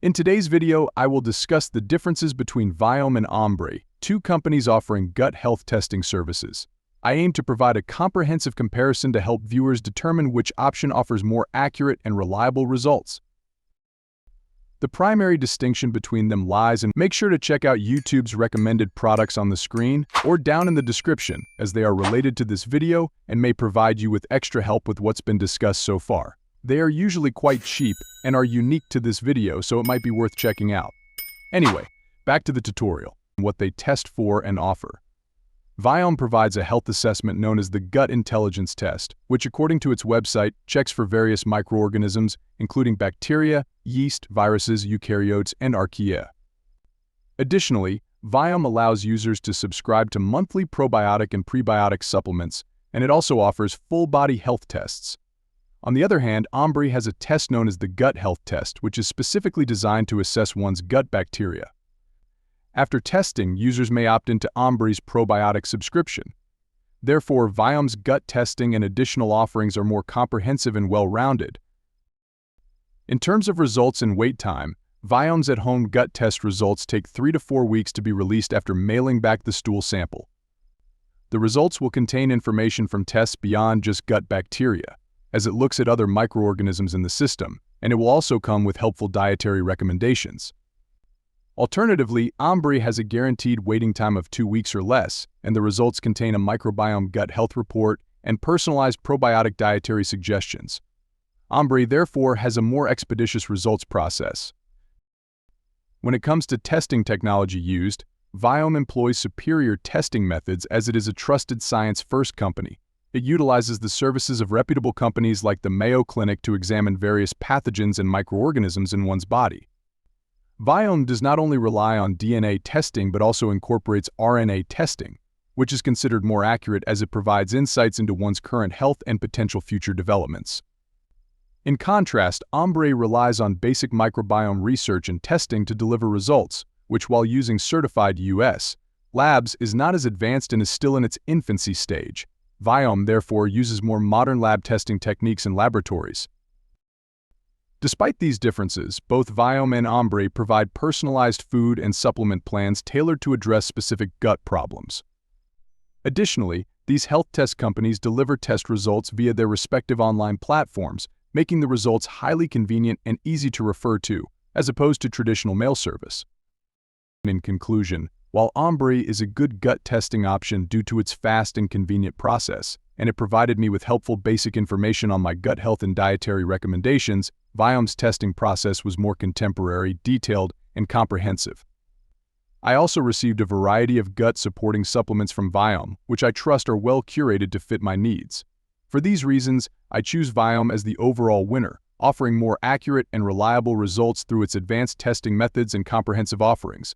In today's video, I will discuss the differences between Viome and Ombre, two companies offering gut health testing services. I aim to provide a comprehensive comparison to help viewers determine which option offers more accurate and reliable results. The primary distinction between them lies in make sure to check out YouTube's recommended products on the screen or down in the description, as they are related to this video and may provide you with extra help with what's been discussed so far. They are usually quite cheap and are unique to this video, so it might be worth checking out. Anyway, back to the tutorial, what they test for and offer. Viome provides a health assessment known as the Gut Intelligence Test, which according to its website, checks for various microorganisms, including bacteria, yeast, viruses, eukaryotes, and archaea. Additionally, Viome allows users to subscribe to monthly probiotic and prebiotic supplements, and it also offers full-body health tests. On the other hand, Ombre has a test known as the Gut Health Test, which is specifically designed to assess one's gut bacteria. After testing, users may opt into Ombre's probiotic subscription. Therefore, Viome's gut testing and additional offerings are more comprehensive and well-rounded. In terms of results and wait time, Viome's at-home gut test results take 3 to 4 weeks to be released after mailing back the stool sample. The results will contain information from tests beyond just gut bacteria, as it looks at other microorganisms in the system, and it will also come with helpful dietary recommendations. Alternatively, Ombre has a guaranteed waiting time of 2 weeks or less, and the results contain a microbiome gut health report and personalized probiotic dietary suggestions. Ombre therefore has a more expeditious results process. When it comes to testing technology used, Viome employs superior testing methods as it is a trusted science-first company. It utilizes the services of reputable companies like the Mayo Clinic to examine various pathogens and microorganisms in one's body. Viome does not only rely on DNA testing but also incorporates RNA testing, which is considered more accurate as it provides insights into one's current health and potential future developments. In contrast, Ombre relies on basic microbiome research and testing to deliver results, which while using certified U.S. labs is not as advanced and is still in its infancy stage. Viome therefore uses more modern lab testing techniques and laboratories. Despite these differences, both Viome and Ombre provide personalized food and supplement plans tailored to address specific gut problems. Additionally, these health test companies deliver test results via their respective online platforms, making the results highly convenient and easy to refer to, as opposed to traditional mail service. In conclusion, while Ombre is a good gut testing option due to its fast and convenient process, and it provided me with helpful basic information on my gut health and dietary recommendations, Viome's testing process was more contemporary, detailed, and comprehensive. I also received a variety of gut-supporting supplements from Viome, which I trust are well curated to fit my needs. For these reasons, I choose Viome as the overall winner, offering more accurate and reliable results through its advanced testing methods and comprehensive offerings.